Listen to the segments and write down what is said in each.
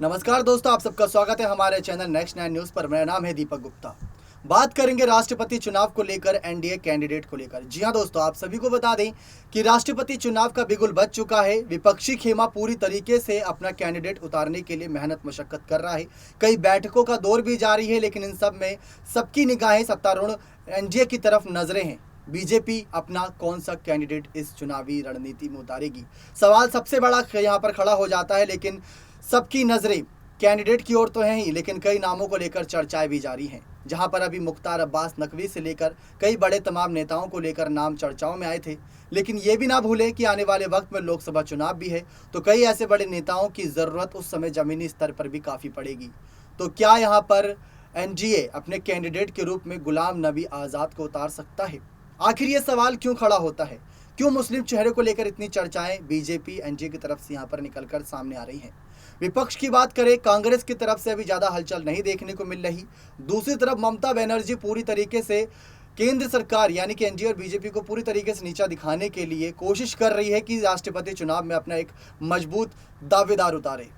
नमस्कार दोस्तों, आप सबका स्वागत है हमारे चैनल नेक्स्ट 9 न्यूज़ पर। मेरा नाम है दीपक गुप्ता। बात करेंगे राष्ट्रपति चुनाव को लेकर, एनडीए कैंडिडेट को लेकर। जी हां दोस्तों, आप सभी को बता दें कि राष्ट्रपति चुनाव का बिगुल बज चुका है। विपक्षी खेमा पूरी तरीके से अपना कैंडिडेट उतारने के लिए मेहनत मशक्कत कर रहा है। कई बैठकों का दौर भी जारी है, लेकिन इन सब में सबकी निगाहें सत्तारूढ़ एनडीए की तरफ नजरें हैं। बीजेपी अपना कौन सा कैंडिडेट इस चुनावी रणनीति में उतारेगी, सवाल सबसे बड़ा यहाँ पर खड़ा हो जाता है। लेकिन सबकी नजरें कैंडिडेट की ओर तो हैं ही, लेकिन कई नामों को लेकर चर्चाएं भी जारी हैं। जहां पर अभी मुख्तार अब्बास नकवी से लेकर कई बड़े तमाम नेताओं को लेकर नाम चर्चाओं में आए थे। लेकिन ये भी ना भूलें कि आने वाले वक्त में लोकसभा चुनाव भी है, तो कई ऐसे बड़े नेताओं की ज़रूरत उस समय ज़मीनी स्तर पर भी काफ़ी पड़ेगी। तो क्या यहाँ पर एनडीए अपने कैंडिडेट के रूप में गुलाम नबी आज़ाद को उतार सकता है? आखिर ये सवाल क्यों खड़ा होता है? क्यों मुस्लिम चेहरे को लेकर इतनी चर्चाएं बीजेपी एनडीए की तरफ से यहाँ पर निकलकर सामने आ रही हैं? विपक्ष की बात करें, कांग्रेस की तरफ से अभी ज़्यादा हलचल नहीं देखने को मिल रही। दूसरी तरफ ममता बनर्जी पूरी तरीके से केंद्र सरकार यानी कि एनडीए और बीजेपी को पूरी तरीके से नीचा दिखाने के लिए कोशिश कर रही है कि राष्ट्रपति चुनाव में अपना एक मजबूत दावेदार उतारे।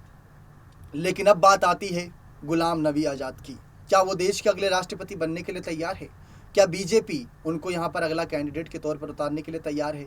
लेकिन अब बात आती है गुलाम नबी आज़ाद की। क्या वो देश के अगले राष्ट्रपति बनने के लिए तैयार है? क्या बीजेपी उनको यहाँ पर अगला कैंडिडेट के तौर पर उतारने के लिए तैयार है?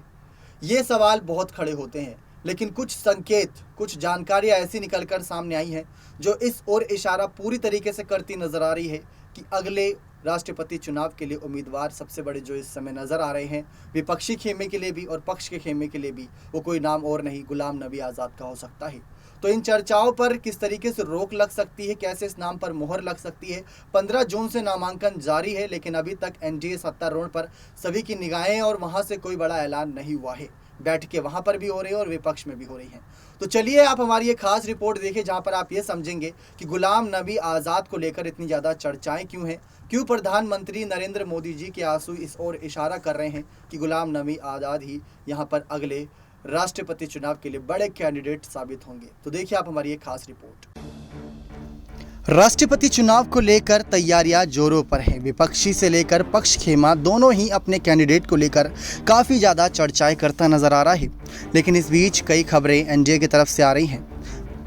ये सवाल बहुत खड़े होते हैं। लेकिन कुछ संकेत, कुछ जानकारियाँ ऐसी निकलकर सामने आई हैं जो इस ओर इशारा पूरी तरीके से करती नजर आ रही है कि अगले राष्ट्रपति चुनाव के लिए उम्मीदवार सबसे बड़े जो इस समय नज़र आ रहे हैं, विपक्षी खेमे के लिए भी और पक्ष के खेमे के लिए भी, वो कोई नाम और नहीं गुलाम नबी आज़ाद का हो सकता है। तो इन चर्चाओं पर किस तरीके से रोक लग सकती है, कैसे इस नाम पर मोहर लग सकती है? 15 जून से नामांकन जारी है, लेकिन अभी तक एनडीए सत्तारूढ़ पर सभी की निगाहें और वहाँ से कोई बड़ा ऐलान नहीं हुआ है। बैठकें वहाँ पर भी हो रही है और विपक्ष में भी हो रही हैं। तो चलिए आप हमारी ये खास रिपोर्ट देखिए, जहाँ पर आप ये समझेंगे कि गुलाम नबी आज़ाद को लेकर इतनी ज़्यादा चर्चाएं क्यों हैं, क्यों प्रधानमंत्री नरेंद्र मोदी जी के आंसू इस ओर इशारा कर रहे हैं कि गुलाम नबी आज़ाद ही यहाँ पर अगले राष्ट्रपति चुनाव के लिए बड़े कैंडिडेट साबित होंगे। तो देखिए आप हमारी एक खास रिपोर्ट। राष्ट्रपति चुनाव को लेकर तैयारियां जोरों पर है। विपक्षी से लेकर पक्ष खेमा दोनों ही अपने कैंडिडेट को लेकर काफ़ी ज़्यादा चर्चाएं करता नजर आ रहा है। लेकिन इस बीच कई खबरें एनडीए की तरफ से आ रही हैं।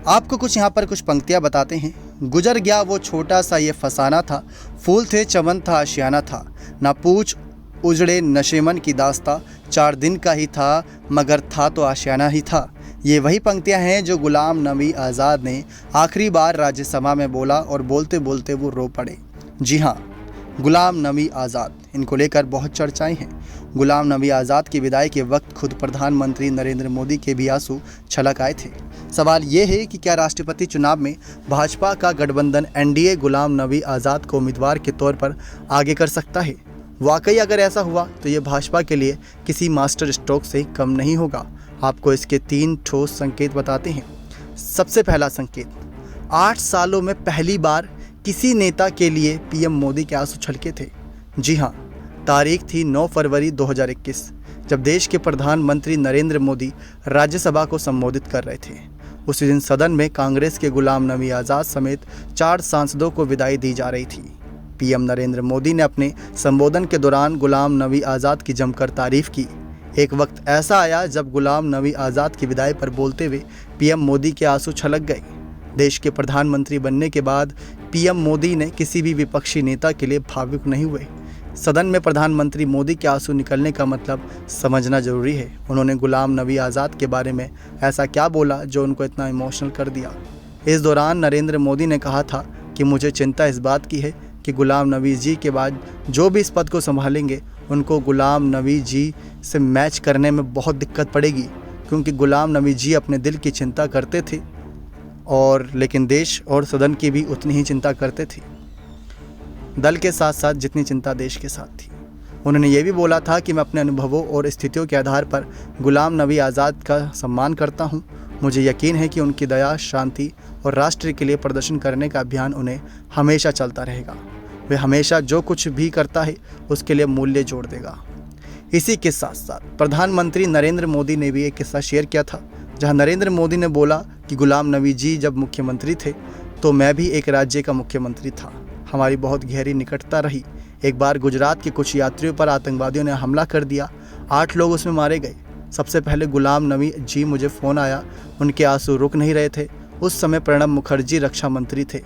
आपको कुछ यहाँ पर कुछ पंक्तियाँ बताते हैं। गुजर गया वो छोटा सा ये फसाना था, फूल थे चमन था आशियाना था, ना पूछ उजड़े नशेमन की दास्ता, 4 दिन का ही था मगर था तो आशियाना ही था। ये वही पंक्तियां हैं जो गुलाम नबी आज़ाद ने आखिरी बार राज्यसभा में बोला और बोलते बोलते वो रो पड़े। जी हाँ, गुलाम नबी आज़ाद, इनको लेकर बहुत चर्चाएं हैं। गुलाम नबी आज़ाद की विदाई के वक्त खुद प्रधानमंत्री नरेंद्र मोदी के भी आंसू छलक आए थे। सवाल ये है कि क्या राष्ट्रपति चुनाव में भाजपा का गठबंधन एनडीए गुलाम नबी आज़ाद को उम्मीदवार के तौर पर आगे कर सकता है? वाकई अगर ऐसा हुआ तो ये भाजपा के लिए किसी मास्टर स्ट्रोक से कम नहीं होगा। आपको इसके 3 ठोस संकेत बताते हैं। सबसे पहला संकेत, 8 सालों में पहली बार किसी नेता के लिए पीएम मोदी के आंसू छलके थे। जी हाँ, तारीख थी 9 फरवरी 2021, जब देश के प्रधानमंत्री नरेंद्र मोदी राज्यसभा को संबोधित कर रहे थे। उसी दिन सदन में कांग्रेस के गुलाम नबी आज़ाद समेत 4 सांसदों को विदाई दी जा रही थी। पीएम नरेंद्र मोदी ने अपने संबोधन के दौरान गुलाम नबी आज़ाद की जमकर तारीफ की। एक वक्त ऐसा आया जब गुलाम नबी आज़ाद की विदाई पर बोलते हुए पीएम मोदी के आंसू छलक गए। देश के प्रधानमंत्री बनने के बाद पीएम मोदी ने किसी भी विपक्षी नेता के लिए भावुक नहीं हुए। सदन में प्रधानमंत्री मोदी के आंसू निकलने का मतलब समझना जरूरी है। उन्होंने गुलाम नबी आज़ाद के बारे में ऐसा क्या बोला जो उनको इतना इमोशनल कर दिया? इस दौरान नरेंद्र मोदी ने कहा था कि मुझे चिंता इस बात की है कि गुलाम नबी जी के बाद जो भी इस पद को संभालेंगे उनको गुलाम नबी जी से मैच करने में बहुत दिक्कत पड़ेगी, क्योंकि गुलाम नबी जी अपने दिल की चिंता करते थे और लेकिन देश और सदन की भी उतनी ही चिंता करते थे, दल के साथ साथ जितनी चिंता देश के साथ थी। उन्होंने ये भी बोला था कि मैं अपने अनुभवों और स्थितियों के आधार पर गुलाम नबी आज़ाद का सम्मान करता हूँ। मुझे यकीन है कि उनकी दया, शांति और राष्ट्र के लिए प्रदर्शन करने का अभियान उन्हें हमेशा चलता रहेगा। वे हमेशा जो कुछ भी करता है उसके लिए मूल्य जोड़ देगा। इसी के साथ साथ प्रधानमंत्री नरेंद्र मोदी ने भी एक किस्सा शेयर किया था, जहां नरेंद्र मोदी ने बोला कि गुलाम नबी जी जब मुख्यमंत्री थे तो मैं भी एक राज्य का मुख्यमंत्री था। हमारी बहुत गहरी निकटता रही। एक बार गुजरात के कुछ यात्रियों पर आतंकवादियों ने हमला कर दिया, 8 लोग उसमें मारे गए। सबसे पहले गुलाम नबी जी मुझे फ़ोन आया, उनके आंसू रुक नहीं रहे थे। उस समय प्रणब मुखर्जी रक्षा मंत्री थे।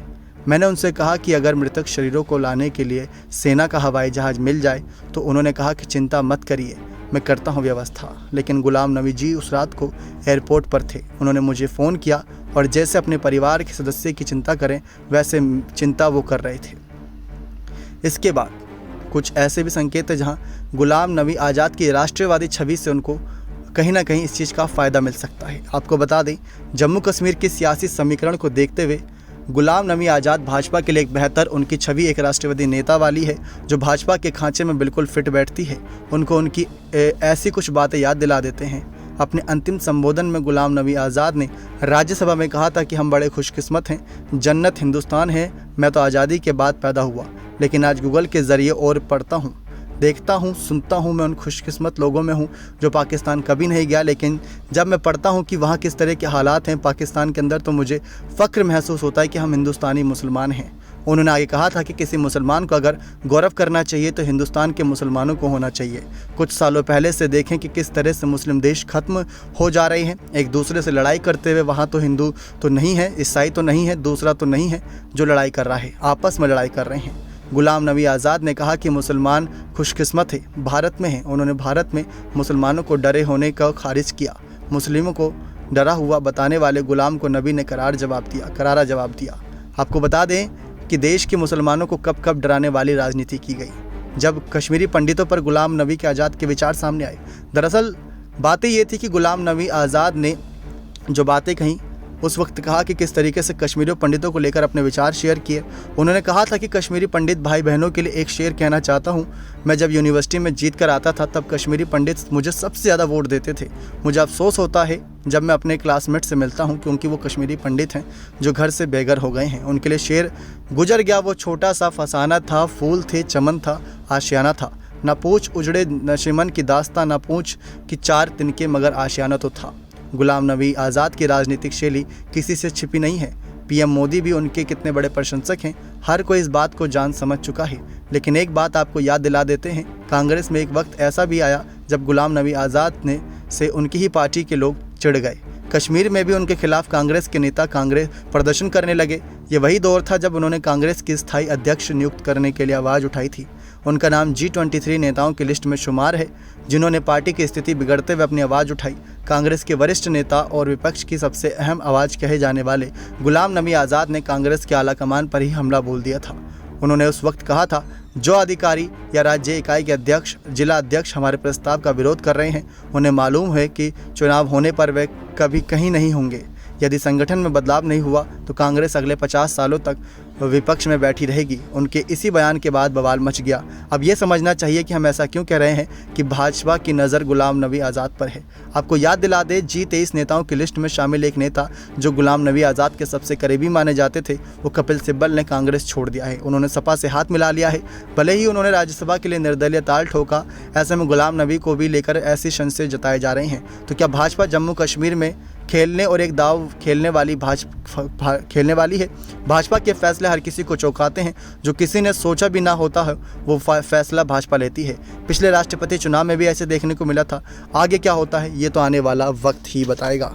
मैंने उनसे कहा कि अगर मृतक शरीरों को लाने के लिए सेना का हवाई जहाज़ मिल जाए तो उन्होंने कहा कि चिंता मत करिए, मैं करता हूँ व्यवस्था। लेकिन गुलाम नबी जी उस रात को एयरपोर्ट पर थे। उन्होंने मुझे फ़ोन किया और जैसे अपने परिवार के सदस्य की चिंता करें वैसे चिंता वो कर रहे थे। इसके बाद कुछ ऐसे भी संकेत हैं जहाँ गुलाम नबी आज़ाद की राष्ट्रवादी छवि से उनको कहीं ना कहीं इस चीज़ का फ़ायदा मिल सकता है। आपको बता दें, जम्मू कश्मीर के सियासी समीकरण को देखते हुए गुलाम नबी आज़ाद भाजपा के लिए एक बेहतर, उनकी छवि एक राष्ट्रवादी नेता वाली है जो भाजपा के खांचे में बिल्कुल फिट बैठती है। उनको उनकी ऐसी कुछ बातें याद दिला देते हैं। अपने अंतिम संबोधन में गुलाम नबी आज़ाद ने राज्यसभा में कहा था कि हम बड़े खुशकिस्मत हैं, जन्नत हिंदुस्तान है। मैं तो आज़ादी के बाद पैदा हुआ, लेकिन आज गूगल के ज़रिए और पढ़ता हूँ, देखता हूँ, सुनता हूँ। मैं उन खुशकिस्मत लोगों में हूँ जो पाकिस्तान कभी नहीं गया, लेकिन जब मैं पढ़ता हूँ कि वहाँ किस तरह के हालात हैं पाकिस्तान के अंदर, तो मुझे फ़ख्र महसूस होता है कि हम हिंदुस्तानी मुसलमान हैं। उन्होंने आगे कहा था कि किसी मुसलमान को अगर गौरव करना चाहिए तो हिंदुस्तान के मुसलमानों को होना चाहिए। कुछ सालों पहले से देखें कि किस तरह से मुस्लिम देश ख़त्म हो जा रहे हैं, एक दूसरे से लड़ाई करते हुए। वहाँ तो हिंदू तो नहीं है, ईसाई तो नहीं है, दूसरा तो नहीं है जो लड़ाई कर रहा है, आपस में लड़ाई कर रहे हैं। गुलाम नबी आज़ाद ने कहा कि मुसलमान खुशकिस्मत है, भारत में है। उन्होंने भारत में मुसलमानों को डरे होने का खारिज किया। मुस्लिमों को डरा हुआ बताने वाले गुलाम को नबी ने करारा जवाब दिया। आपको बता दें कि देश के मुसलमानों को कब कब डराने वाली राजनीति की गई, जब कश्मीरी पंडितों पर गुलाम नबी के आज़ाद के विचार सामने आए। दरअसल बातें ये थी कि गुलाम नबी आज़ाद ने जो बातें कहीं उस वक्त कहा कि किस तरीके से कश्मीरी पंडितों को लेकर अपने विचार शेयर किए। उन्होंने कहा था कि कश्मीरी पंडित भाई बहनों के लिए एक शेर कहना चाहता हूँ। मैं जब यूनिवर्सिटी में जीत कर आता था तब कश्मीरी पंडित मुझे सबसे ज़्यादा वोट देते थे। मुझे अफसोस होता है जब मैं अपने क्लासमेट से मिलता हूँ, क्योंकि वो कश्मीरी पंडित हैं जो घर से बेघर हो गए हैं। उनके लिए शेर गुजर गया वो छोटा सा फसाना था, फूल थे चमन था आशियाना था, ना पूछ उजड़े नशिमन की दास्ता, ना पूछ कि चार तिनके मगर आशियाना तो था। गुलाम नबी आज़ाद की राजनीतिक शैली किसी से छिपी नहीं है। पीएम मोदी भी उनके कितने बड़े प्रशंसक हैं, हर कोई इस बात को जान समझ चुका है। लेकिन एक बात आपको याद दिला देते हैं, कांग्रेस में एक वक्त ऐसा भी आया जब गुलाम नबी आज़ाद ने से उनकी ही पार्टी के लोग चिढ़ गए। कश्मीर में भी उनके खिलाफ कांग्रेस के नेता प्रदर्शन करने लगे। ये वही दौर था जब उन्होंने कांग्रेस की स्थायी अध्यक्ष नियुक्त करने के लिए आवाज़ उठाई थी। उनका नाम G23 नेताओं की लिस्ट में शुमार है जिन्होंने पार्टी की स्थिति बिगड़ते हुए अपनी आवाज़ उठाई। कांग्रेस के वरिष्ठ नेता और विपक्ष की सबसे अहम आवाज़ कहे जाने वाले गुलाम नबी आज़ाद ने कांग्रेस के आला कमान पर ही हमला बोल दिया था। उन्होंने उस वक्त कहा था, जो अधिकारी या राज्य इकाई के अध्यक्ष, जिला अध्यक्ष हमारे प्रस्ताव का विरोध कर रहे हैं, उन्हें मालूम है कि चुनाव होने पर वे कभी कहीं नहीं होंगे। यदि संगठन में बदलाव नहीं हुआ तो कांग्रेस अगले 50 सालों तक विपक्ष में बैठी रहेगी। उनके इसी बयान के बाद बवाल मच गया। अब ये समझना चाहिए कि हम ऐसा क्यों कह रहे हैं कि भाजपा की नज़र गुलाम नबी आज़ाद पर है। आपको याद दिला दे, G23 नेताओं की लिस्ट में शामिल एक नेता जो गुलाम नबी आज़ाद के सबसे करीबी माने जाते थे, वो कपिल सिब्बल ने कांग्रेस छोड़ दिया है। उन्होंने सपा से हाथ मिला लिया है। भले ही उन्होंने राज्यसभा के लिए निर्दलीय ताल ठोका, ऐसे में गुलाम नबी को भी लेकर ऐसी संशय जताए जा रहे हैं। तो क्या भाजपा जम्मू कश्मीर में खेलने और एक दाव खेलने वाली है? भाजपा के फैसले हर किसी को चौंकाते हैं। जो किसी ने सोचा भी ना होता है वो फैसला भाजपा लेती है। पिछले राष्ट्रपति चुनाव में भी ऐसे देखने को मिला था। आगे क्या होता है ये तो आने वाला वक्त ही बताएगा।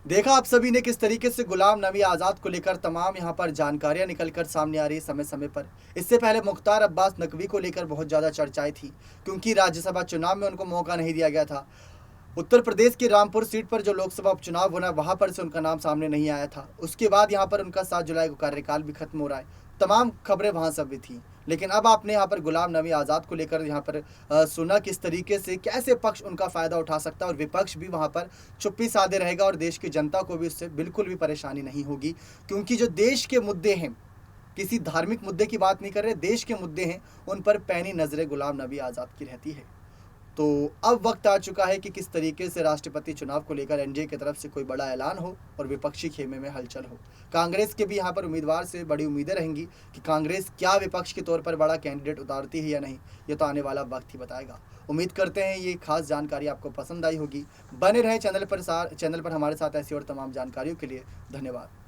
देखा आप सभी ने किस तरीके से गुलाम नबी आज़ाद को लेकर तमाम यहाँ पर जानकारियाँ निकलकर सामने आ रही समय समय पर। इससे पहले मुख्तार अब्बास नकवी को लेकर बहुत ज़्यादा चर्चाएं थी, क्योंकि राज्यसभा चुनाव में उनको मौका नहीं दिया गया था। उत्तर प्रदेश की रामपुर सीट पर जो लोकसभा उपचुनाव होना, वहां पर से उनका नाम सामने नहीं आया था। उसके बाद यहां पर उनका 7 जुलाई को कार्यकाल भी खत्म हो रहा है। तमाम खबरें वहां सब भी थी। लेकिन अब आपने यहां पर गुलाम नबी आज़ाद को लेकर यहां पर सुना किस तरीके से कैसे पक्ष उनका फ़ायदा उठा सकता है और विपक्ष भी वहां पर चुप्पी साधे रहेगा और देश की जनता को भी उससे बिल्कुल भी परेशानी नहीं होगी। क्योंकि जो देश के मुद्दे हैं, किसी धार्मिक मुद्दे की बात नहीं कर रहे, देश के मुद्दे हैं, उन पर पैनी नज़रें गुलाम नबी आज़ाद की रहती है। तो अब वक्त आ चुका है कि किस तरीके से राष्ट्रपति चुनाव को लेकर एनडीए की तरफ से कोई बड़ा ऐलान हो और विपक्षी खेमे में हलचल हो। कांग्रेस के भी यहाँ पर उम्मीदवार से बड़ी उम्मीदें रहेंगी कि कांग्रेस क्या विपक्ष के तौर पर बड़ा कैंडिडेट उतारती है या नहीं, ये तो आने वाला वक्त ही बताएगा। उम्मीद करते हैं ये खास जानकारी आपको पसंद आई होगी। बने रहें चैनल पर हमारे साथ ऐसी और तमाम जानकारियों के लिए। धन्यवाद।